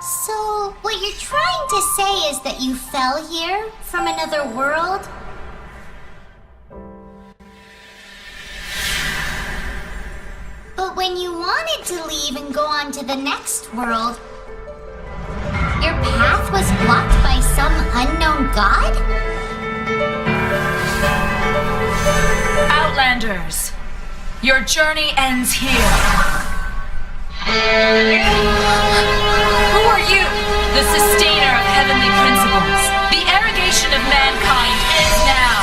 So, what you're trying to say is that you fell here from another world? But when you wanted to leave and go on to the next world, your path was blocked by some unknown god? Outlanders, your journey ends here. Who are you? The sustainer of heavenly principles. The arrogation of mankind ends now.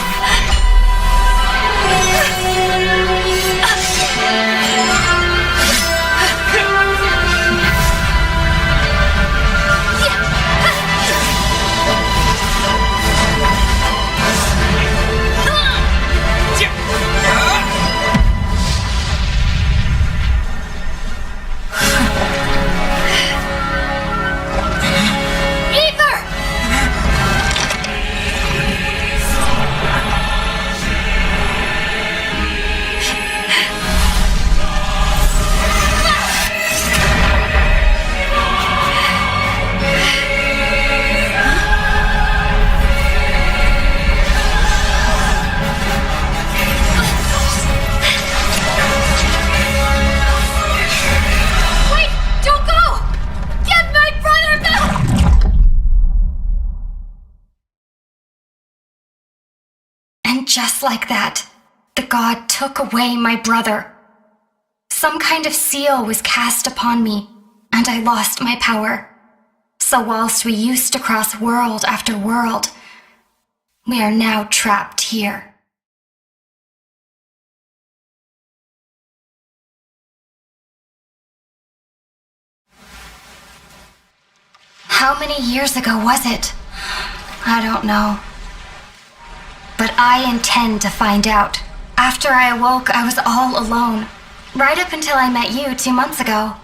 Just like that, the god took away my brother. Some kind of seal was cast upon me, and I lost my power. So whilst we used to cross world after world, we are now trapped here. How many years ago was it? I don't know. But I intend to find out. After I awoke, I was all alone. Right up until I met you 2 months ago.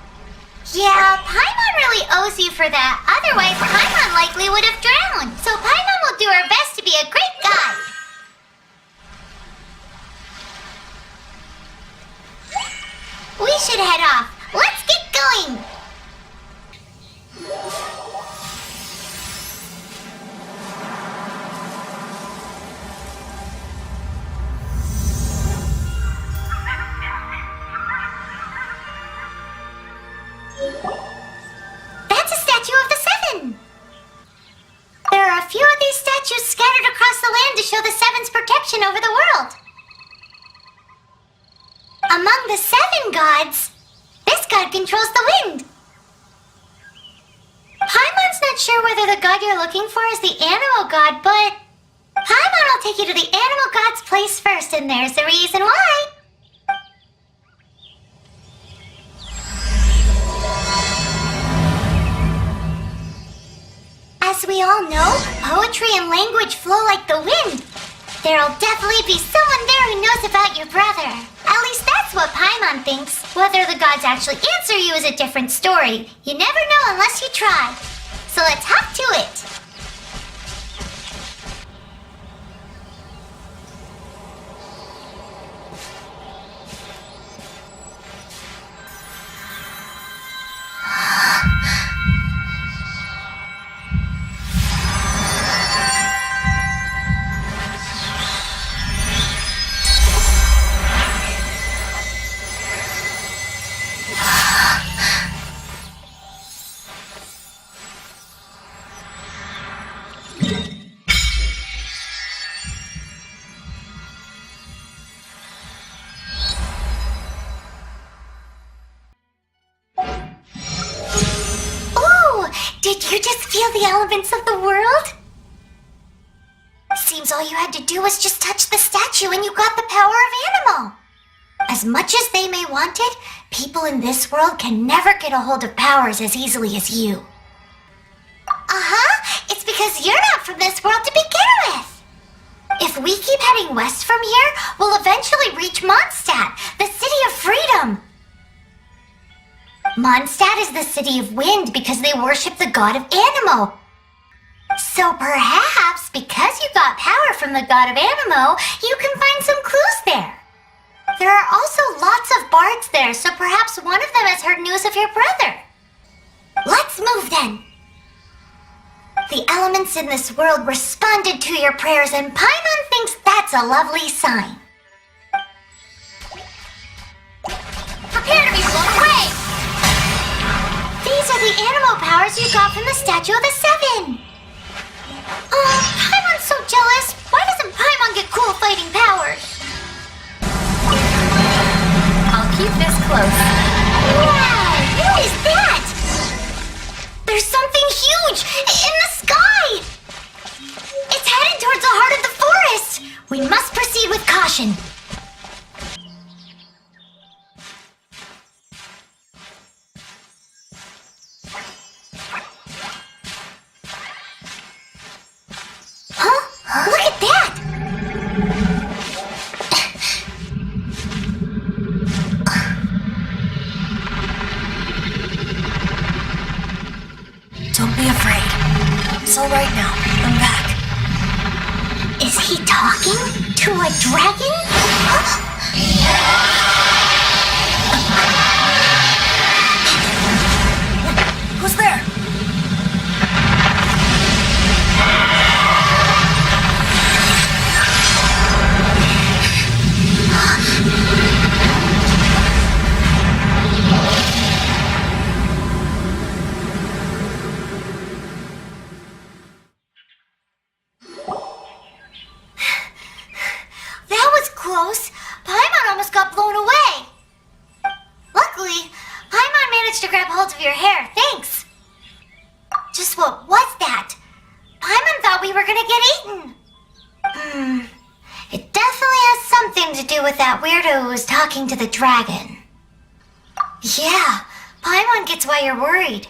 Yeah, Paimon really owes you for that. Otherwise, Paimon likely would have drowned. So Paimon will do her best to be a great guide. We should head off. Let's get going. That's a statue of the Seven. There are a few of these statues scattered across the land to show the Seven's protection over the world. Among the 7 gods, this god controls the wind. Paimon's not sure whether the god you're looking for is the animal god, but Paimon will take you to the animal god's place first, and there's the reason why. As we all know, poetry and language flow like the wind. There'll definitely be someone there who knows about your brother. At least that's what Paimon thinks. Whether the gods actually answer you is a different story. You never know unless you try. So let's hop to it. Did you just feel the elements of the world? Seems all you had to do was just touch the statue and you got the power of animal. As much as they may want it, people in this world can never get a hold of powers as easily as you. It's because you're not from this world to begin with. If we keep heading west from here, we'll eventually reach Mondstadt, the city of freedom. Mondstadt is the city of wind because they worship the god of Anemo. So perhaps, because you got power from the god of Anemo, you can find some clues there. There are also lots of bards there, so perhaps one of them has heard news of your brother. Let's move then. The elements in this world responded to your prayers, and Paimon thinks that's a lovely sign. Prepare to be blown away! These are the animal powers you got from the Statue of the Seven. Oh, Paimon's so jealous. Why doesn't Paimon get cool fighting powers? I'll keep this close. Wow, what is that? There's something huge in the sky. It's headed towards the heart of the forest. We must proceed with caution. Huh? Look at that! Don't be afraid. It's all right now. I'm back. Is he talking to a dragon? Who's there? That was close. Paimon almost got blown away. Luckily, Paimon managed to grab hold of your hair. Thanks. Just what was that? Paimon thought we were gonna get eaten. It definitely has something to do with that weirdo who was talking to the dragon. Yeah, Paimon gets why you're worried.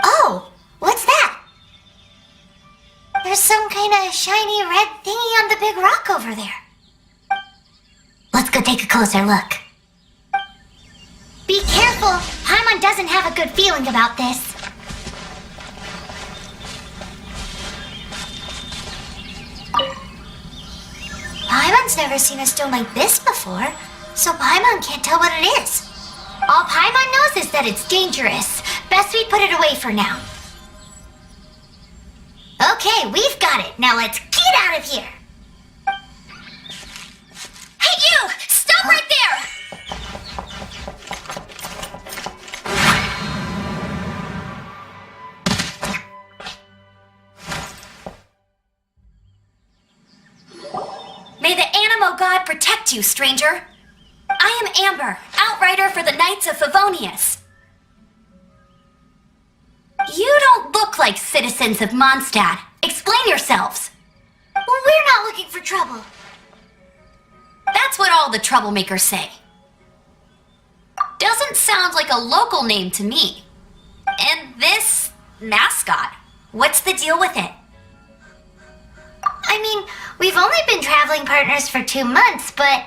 Oh, what's that? There's some kind of shiny red thingy on the big rock over there. Let's go take a closer look. Be careful! Paimon doesn't have a good feeling about this. Paimon's never seen a stone like this before, so Paimon can't tell what it is. All Paimon knows is that it's dangerous. Best we put it away for now. Okay, we've got it. Now let's get out of here. Hey, you! Stop right there! May the Animo God protect you, stranger. I am Amber, outrider for the Knights of Favonius. You don't look like citizens of Mondstadt. Explain yourselves. Well, we're not looking for trouble. That's what all the troublemakers say. Doesn't sound like a local name to me. And this mascot, what's the deal with it? I mean, we've only been traveling partners for 2 months, but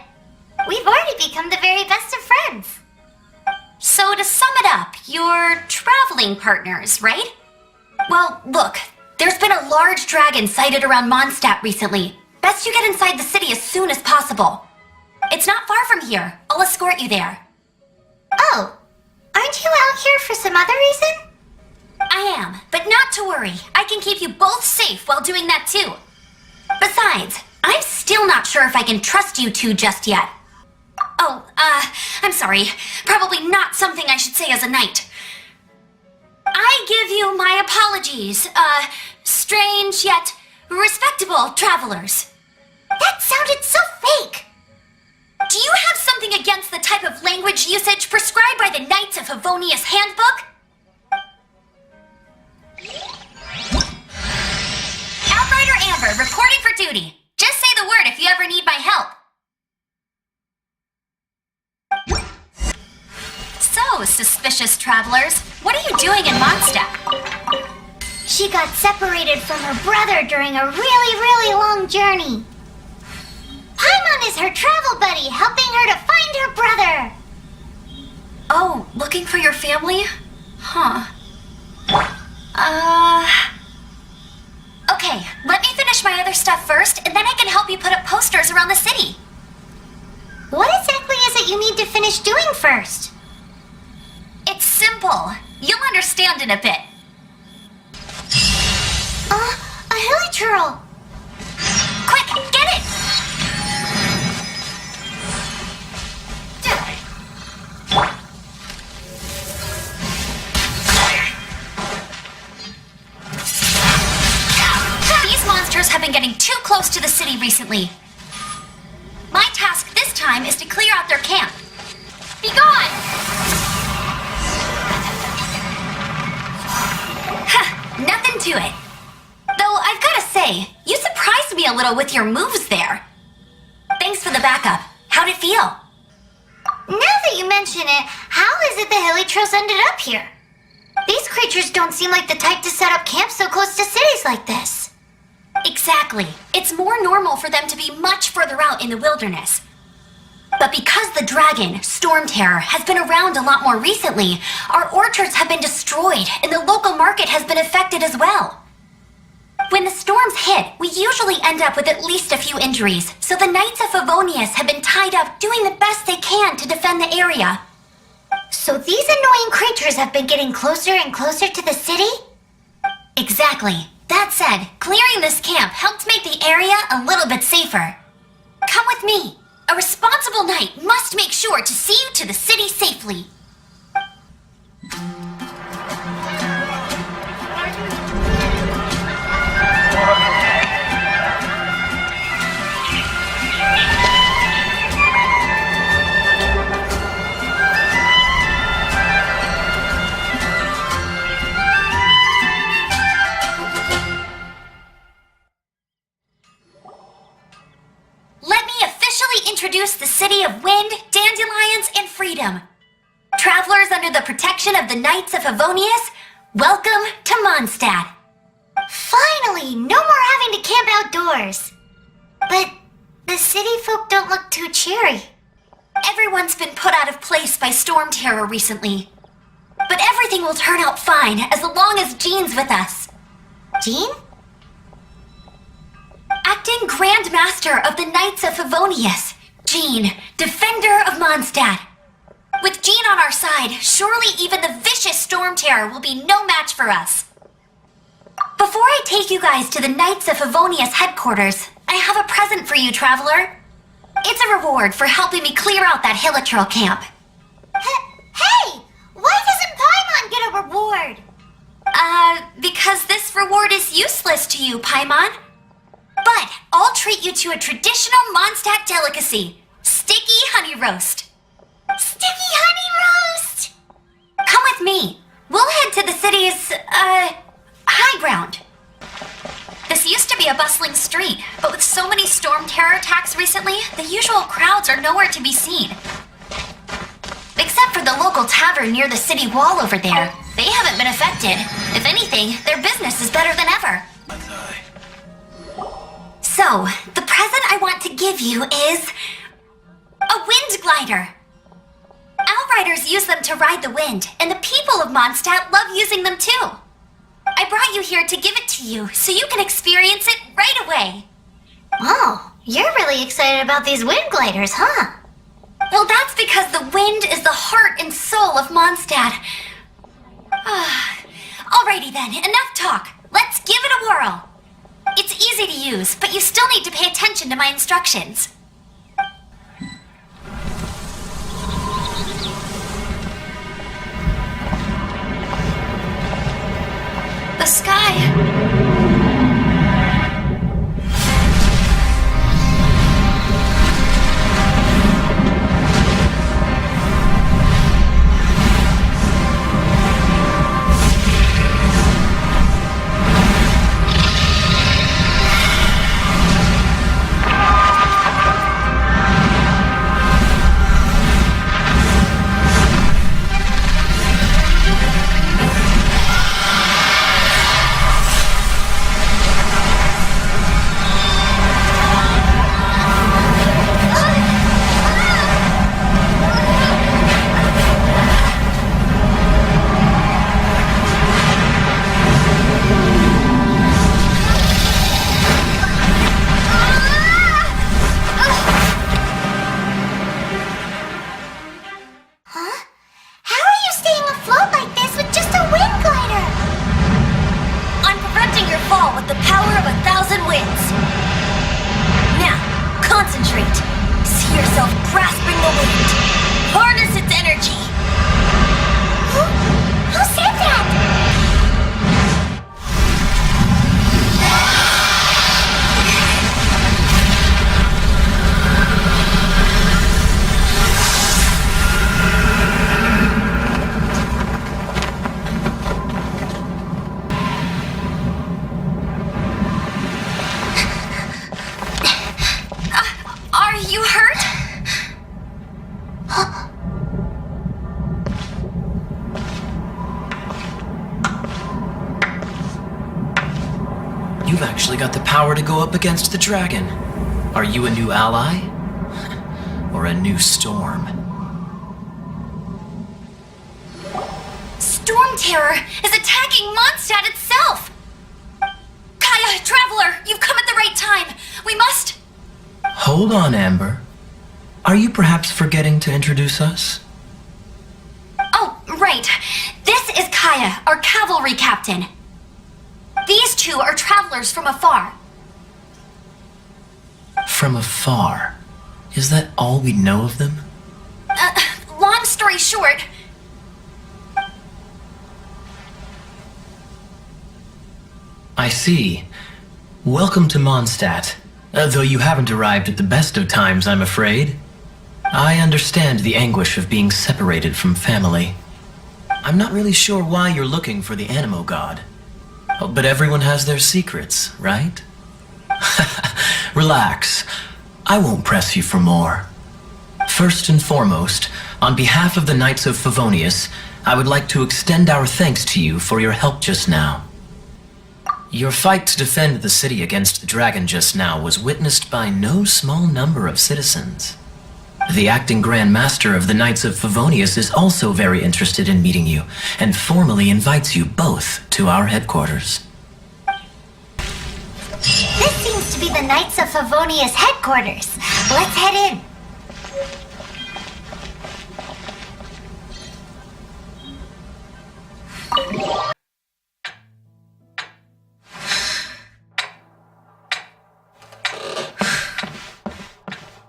we've already become the very best of friends. So to sum it up, you're traveling partners, right? Well, look, there's been a large dragon sighted around Mondstadt recently. Best you get inside the city as soon as possible. It's not far from here. I'll escort you there. Oh, aren't you out here for some other reason? I am, but not to worry. I can keep you both safe while doing that too. Besides, I'm still not sure if I can trust you two just yet. Oh, I'm sorry. Probably not something I should say as a knight. I give you my apologies, strange yet respectable travelers. That sounded so fake. Do you have something against the type of language usage prescribed by the Knights of Favonius Handbook? Outrider Amber, reporting for duty. Just say the word if you ever need my help. So, suspicious travelers, what are you doing in Mondstadt? She got separated from her brother during a really long journey. Paimon is her travel buddy, helping her to find her brother. Oh, looking for your family? Huh. Okay, let me finish my other stuff first, and then I can help you put up posters around the city. What exactly is it you need to finish doing first? It's simple. You'll understand in a bit. A hilichurl! Quick, get it! These monsters have been getting too close to the city recently. My task this time is to clear out their camp. Be gone! Nothing to it. Though I've gotta say, you surprised me a little with your moves there. Thanks for the backup. How'd it feel? Now that you mention it, how is it the hilichurls ended up here? These creatures don't seem like the type to set up camp so close to cities like this. Exactly. It's more normal for them to be much further out in the wilderness. But because the dragon, Storm Terror, has been around a lot more recently, our orchards have been destroyed and the local market has been affected as well. When the storms hit, we usually end up with at least a few injuries, so the Knights of Favonius have been tied up doing the best they can to defend the area. So these annoying creatures have been getting closer and closer to the city? Exactly. That said, clearing this camp helped make the area a little bit safer. Come with me. A responsible knight must make sure to see you to the city safely. Introduce the city of wind, dandelions, and freedom. Travelers under the protection of the Knights of Favonius, welcome to Mondstadt. Finally, no more having to camp outdoors. But the city folk don't look too cheery. Everyone's been put out of place by Storm Terror recently. But everything will turn out fine as long as Jean's with us. Jean? Acting Grand Master of the Knights of Favonius, Jean, Defender of Mondstadt. With Jean on our side, surely even the vicious Storm Terror will be no match for us. Before I take you guys to the Knights of Favonius headquarters, I have a present for you, Traveler. It's a reward for helping me clear out that hilichurl camp. Hey! Why doesn't Paimon get a reward? Because this reward is useless to you, Paimon. But I'll treat you to a traditional Mondstadt delicacy, sticky honey roast. Sticky honey roast! Come with me. We'll head to the city's, high ground. This used to be a bustling street, but with so many Storm Terror attacks recently, the usual crowds are nowhere to be seen. Except for the local tavern near the city wall over there. They haven't been affected. If anything, their business is better than ever. So, the present I want to give you is a wind glider. Outriders use them to ride the wind, and the people of Mondstadt love using them too. I brought you here to give it to you, so you can experience it right away. Oh, you're really excited about these wind gliders, huh? Well, that's because the wind is the heart and soul of Mondstadt. Alrighty then, enough talk. Let's give it a whirl. It's easy to use, but you still need to pay attention to my instructions. The sky... yourself grasping the wind. Harness its energy. Who said that? Are you hurt? You've actually got the power to go up against the dragon. Are you a new ally? Or a new storm? Storm Terror is attacking Mondstadt itself! Kaya, Traveler, you've come at the right time. We must... Hold on, Amber. Are you perhaps forgetting to introduce us? Oh, right. This is Kaya, our cavalry captain. These two are travelers from afar. From afar. Is that all we know of them? Long story short... I see. Welcome to Mondstadt. Though you haven't arrived at the best of times, I'm afraid. I understand the anguish of being separated from family. I'm not really sure why you're looking for the Animo God. Oh, but everyone has their secrets, right? Relax. I won't press you for more. First and foremost, on behalf of the Knights of Favonius, I would like to extend our thanks to you for your help just now. Your fight to defend the city against the dragon just now was witnessed by no small number of citizens. The acting Grand Master of the Knights of Favonius is also very interested in meeting you, and formally invites you both to our headquarters. This seems to be the Knights of Favonius headquarters. Let's head in.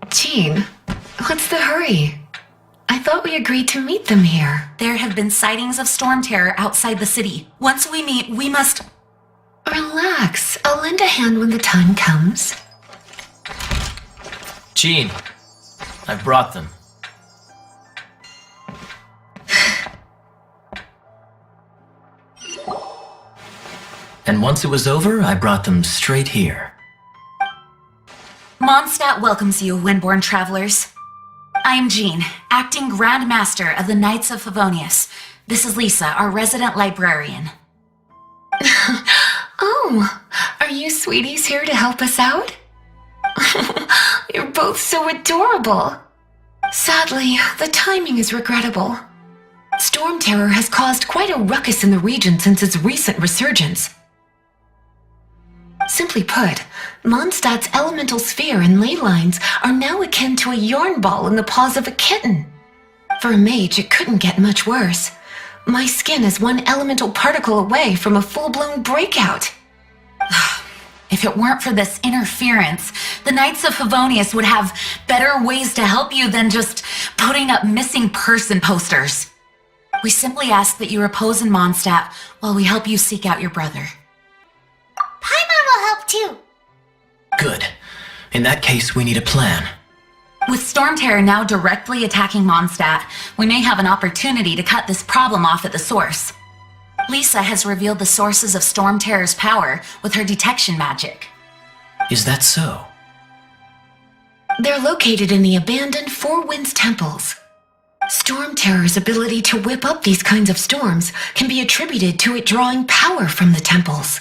Jean, what's the hurry? I thought we agreed to meet them here. There have been sightings of storm terror outside the city. Once we meet, we must... Relax. I'll lend a hand when the time comes. Jean, I've brought them. And once it was over, I brought them straight here. Mondstadt welcomes you, Windborn travelers. I am Jean, acting Grand Master of the Knights of Favonius. This is Lisa, our resident librarian. Oh, are you sweeties here to help us out? You're both so adorable. Sadly, the timing is regrettable. Storm Terror has caused quite a ruckus in the region since its recent resurgence. Simply put, Mondstadt's elemental sphere and ley lines are now akin to a yarn ball in the paws of a kitten. For a mage, it couldn't get much worse. My skin is one elemental particle away from a full-blown breakout. If it weren't for this interference, the Knights of Favonius would have better ways to help you than just putting up missing person posters. We simply ask that you repose in Mondstadt while we help you seek out your brother. Paimon will help too. Good. In that case, we need a plan. With Storm Terror now directly attacking Mondstadt, we may have an opportunity to cut this problem off at the source. Lisa has revealed the sources of Storm Terror's power with her detection magic. Is that so? They're located in the abandoned Four Winds temples. Storm Terror's ability to whip up these kinds of storms can be attributed to it drawing power from the temples.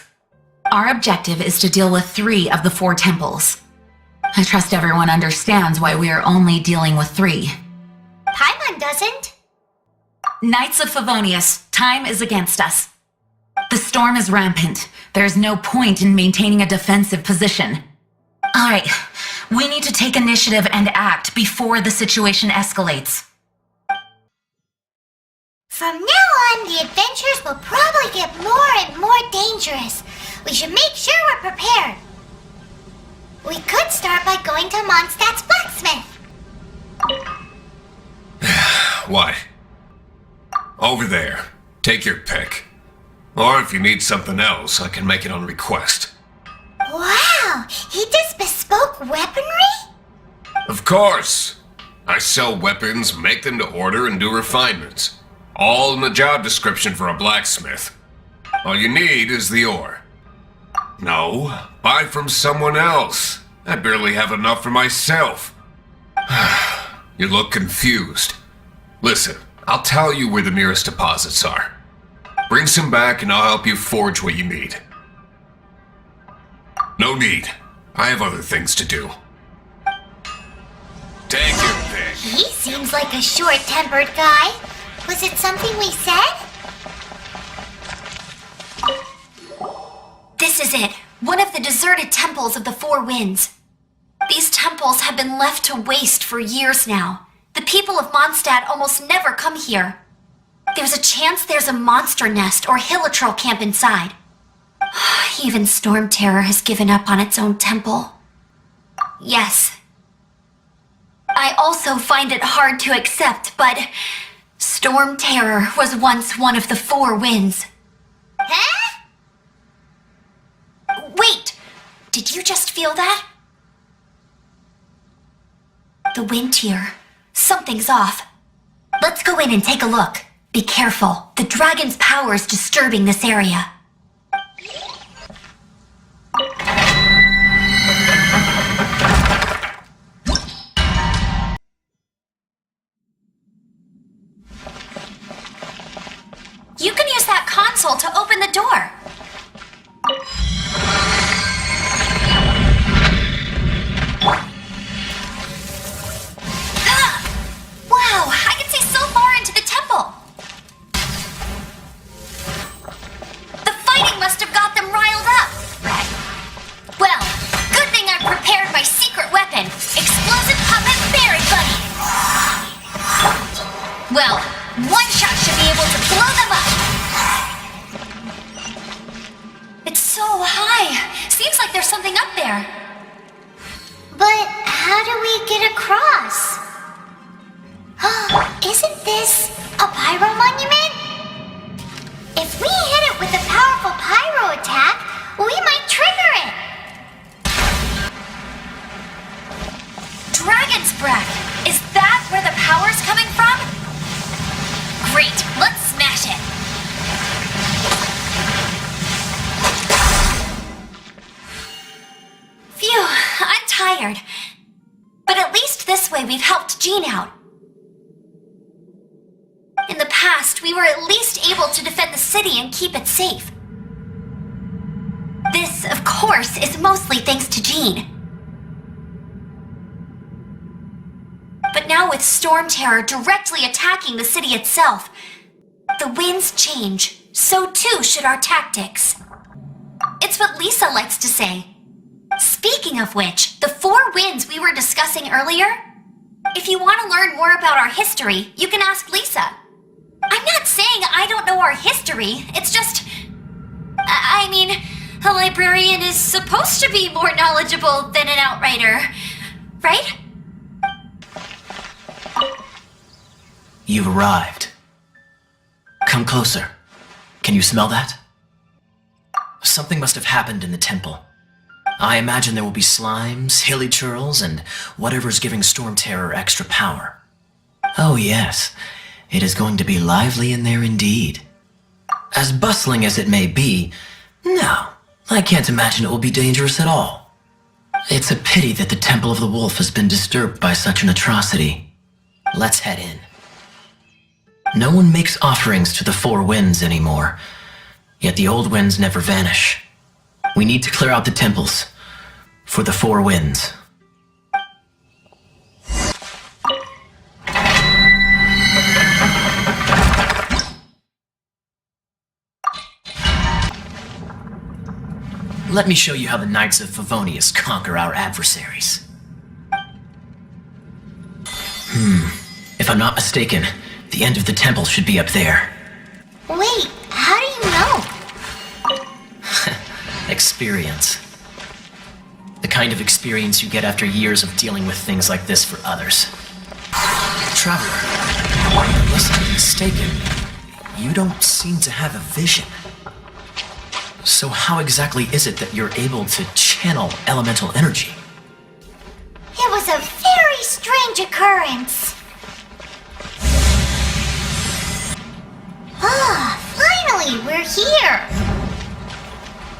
Our objective is to deal with 3 of the 4 temples. I trust everyone understands why we are only dealing with 3. Paimon doesn't. Knights of Favonius, time is against us. The storm is rampant. There's no point in maintaining a defensive position. Alright, we need to take initiative and act before the situation escalates. From now on, the adventures will probably get more and more dangerous. We should make sure we're prepared. We could start by going to Mondstadt's blacksmith. Why? Over there. Take your pick. Or if you need something else, I can make it on request. Wow, he does bespoke weaponry? Of course! I sell weapons, make them to order, and do refinements. All in the job description for a blacksmith. All you need is the ore. No, buy from someone else. I barely have enough for myself. You look confused. Listen, I'll tell you where the nearest deposits are. Bring some back and I'll help you forge what you need. No need. I have other things to do. Take your pick. He seems like a short-tempered guy. Was it something we said? This is it. One of the deserted temples of the Four Winds. These temples have been left to waste for years now. The people of Mondstadt almost never come here. There's a chance there's a monster nest or hilitrol camp inside. Even Storm Terror has given up on its own temple. Yes. I also find it hard to accept, but Storm Terror was once one of the Four Winds. Huh? Wait! Did you just feel that? The wind here. Something's off. Let's go in and take a look. Be careful. The dragon's power is disturbing this area. You can use that console to open the door. Wow, I can see so far into the temple. The fighting must have got them riled up. Well, good thing I prepared my secret weapon, explosive puppet Berry Bunny. Well, one shot should be able to blow them up. It's so high. Seems like there's something up there. But how do we get across? Isn't this a pyro monument? If we hit it with a powerful pyro attack, we might trigger it. Dragon's breath. Is that where the power's coming from? Great, let's smash it. Phew, I'm tired. But at least this way we've helped Jean out. In the past, we were at least able to defend the city and keep it safe. This, of course, is mostly thanks to Jean. But now with Storm Terror directly attacking the city itself, the winds change, so too should our tactics. It's what Lisa likes to say. Speaking of which, the Four Winds we were discussing earlier, if you want to learn more about our history, you can ask Lisa. I'm not saying I don't know our history, it's just... I mean, a librarian is supposed to be more knowledgeable than an outrider, right? You've arrived. Come closer. Can you smell that? Something must have happened in the temple. I imagine there will be slimes, hilly churls, and whatever's giving Storm Terror extra power. Oh yes, it is going to be lively in there indeed. As bustling as it may be, no, I can't imagine it will be dangerous at all. It's a pity that the Temple of the Wolf has been disturbed by such an atrocity. Let's head in. No one makes offerings to the Four Winds anymore, yet the old winds never vanish. We need to clear out the temples for the Four Winds. Let me show you how the Knights of Favonius conquer our adversaries. If I'm not mistaken, the end of the temple should be up there. Wait, how do you know? Experience. The kind of experience you get after years of dealing with things like this for others. Traveler, Unless I'm mistaken, you don't seem to have a vision. So how exactly is it that you're able to channel elemental energy? It was a very strange occurrence. Ah, finally, we're here.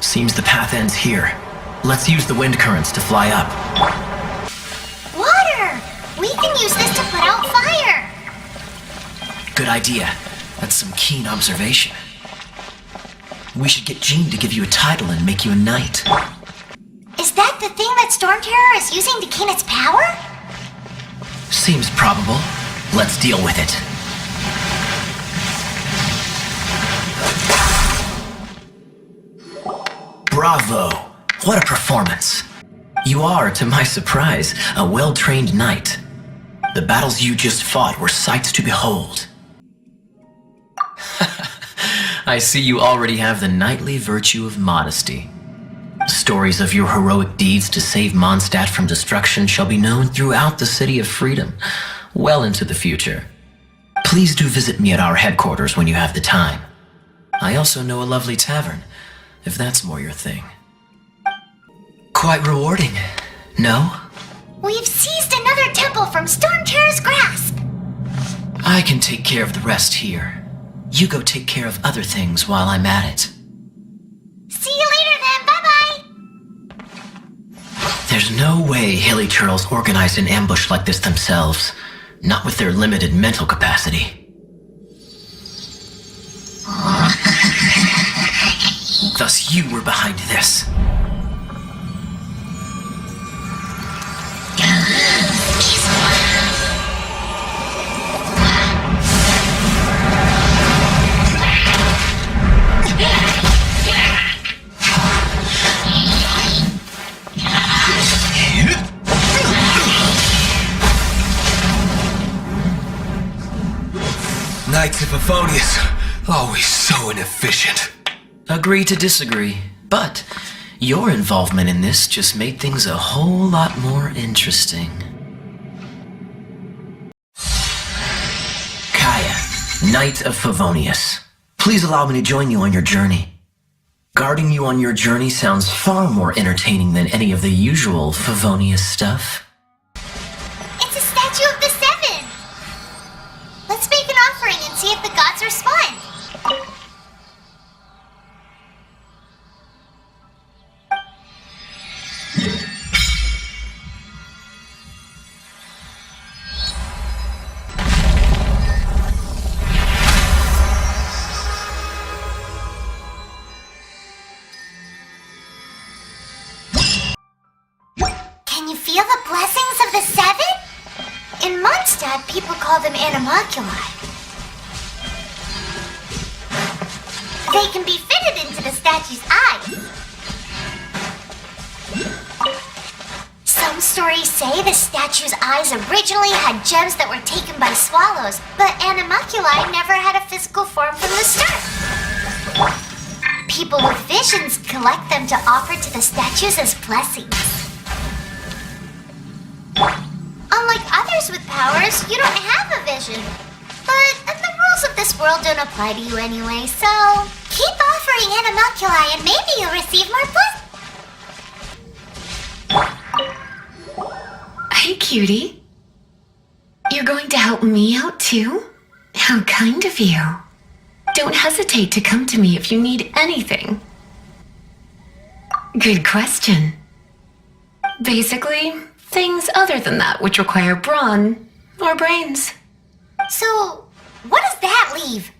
Seems the path ends here. Let's use the wind currents to fly up. Water! We can use this to put out fire. Good idea. That's some keen observation. We should get Jean to give you a title and make you a knight. Is that the thing that Storm Terror is using to gain its power? Seems probable. Let's deal with it. Bravo! What a performance! You are, to my surprise, a well-trained knight. The battles you just fought were sights to behold. I see you already have the knightly virtue of modesty. Stories of your heroic deeds to save Mondstadt from destruction shall be known throughout the City of Freedom, well into the future. Please do visit me at our headquarters when you have the time. I also know a lovely tavern, if that's more your thing. Quite rewarding, no? We've seized another temple from Storm Terror's grasp. I can take care of the rest here. You go take care of other things while I'm at it. See you later then, bye-bye. There's no way Hilly Turtles organized an ambush like this themselves, not with their limited mental capacity. Thus you were behind this. Knights of Favonius, always so inefficient. Agree to disagree, but your involvement in this just made things a whole lot more interesting. Kaya, Knight of Favonius, please allow me to join you on your journey. Guarding you on your journey sounds far more entertaining than any of the usual Favonius stuff. It's a statue of the Seven. Let's make an offering and see if the gods respond. Can you feel the blessings of the Seven? In Mondstadt, people call them animalculi. They can be fitted into the statue's eyes. Some stories say the statue's eyes originally had gems that were taken by swallows, but animalculi never had a physical form from the start. People with visions collect them to offer to the statues as blessings. Unlike others with powers, you don't have a vision. But the rules of this world don't apply to you anyway, so keep offering animalculi and maybe you'll receive more Hey, cutie. You're going to help me out too? How kind of you. Don't hesitate to come to me if you need anything. Good question. Basically, things other than that which require brawn or brains. So, what does that leave?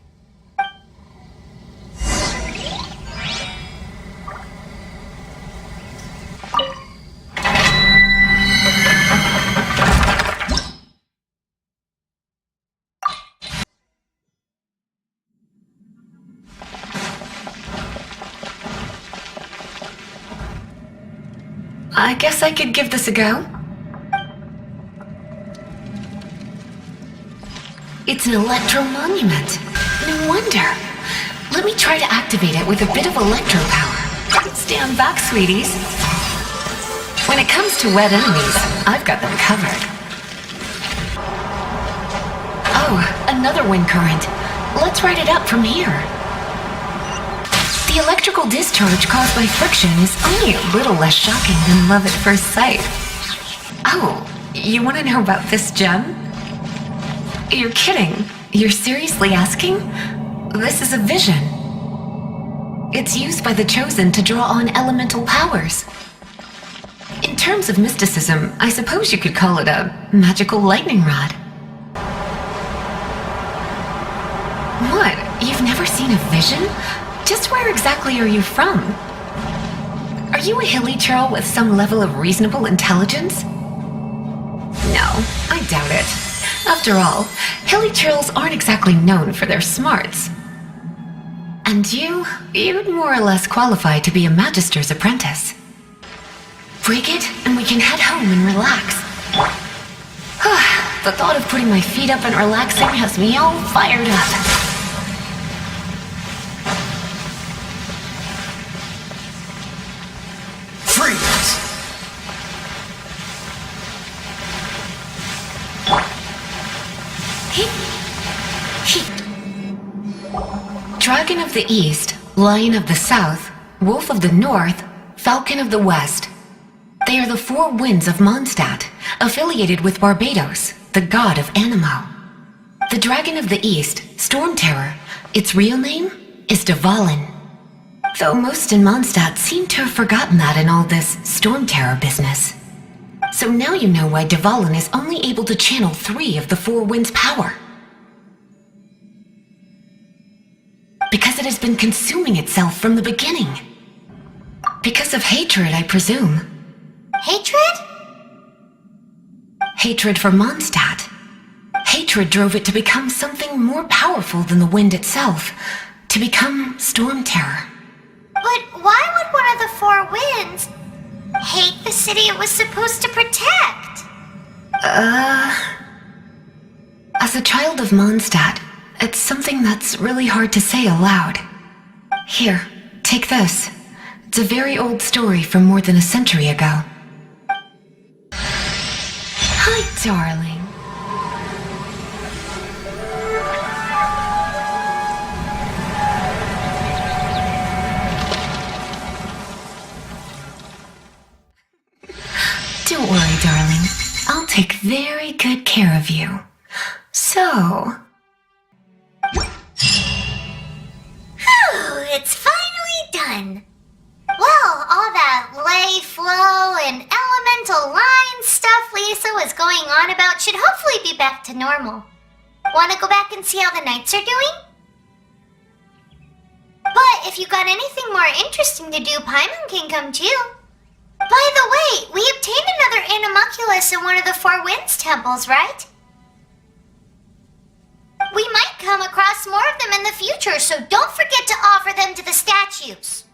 I guess I could give this a go. It's an electro monument. No wonder. Let me try to activate it with a bit of electro power. Stand back, sweeties. When it comes to wet enemies, I've got them covered. Oh, another wind current. Let's ride it up from here. The electrical discharge caused by friction is only a little less shocking than love at first sight. Oh, you want to know about this gem? You're kidding. You're seriously asking? This is a vision. It's used by the Chosen to draw on elemental powers. In terms of mysticism, I suppose you could call it a magical lightning rod. What? You've never seen a vision? Just where exactly are you from? Are you a hilly churl with some level of reasonable intelligence? No, I doubt it. After all, hilly churls aren't exactly known for their smarts. And you'd more or less qualify to be a magister's apprentice. Break it, and we can head home and relax. The thought of putting my feet up and relaxing has me all fired up. Dragon of the East, Lion of the South, Wolf of the North, Falcon of the West. They are the four winds of Mondstadt, affiliated with Barbados, the god of Anemo. The Dragon of the East, Storm Terror, its real name is Dvalin. Though most in Mondstadt seem to have forgotten that in all this Storm Terror business. So now you know why Dvalin is only able to channel 3 of the four winds' power. Because it has been consuming itself from the beginning. Because of hatred, I presume. Hatred? Hatred for Mondstadt. Hatred drove it to become something more powerful than the wind itself. To become Storm Terror. But why would one of the four winds hate the city it was supposed to protect? As a child of Mondstadt, it's something that's really hard to say aloud. Here, take this. It's a very old story from more than a century ago. Hi, darling. Don't worry, darling. I'll take very good care of you. So... It's finally done. Well, all that lay, flow, and elemental line stuff Lisa was going on about should hopefully be back to normal. Want to go back and see how the knights are doing? But if you got anything more interesting to do, Paimon can come too. By the way, we obtained another Animalculus in one of the Four Winds temples, right? We might come across more of them in the future, so don't forget to offer them to the statues.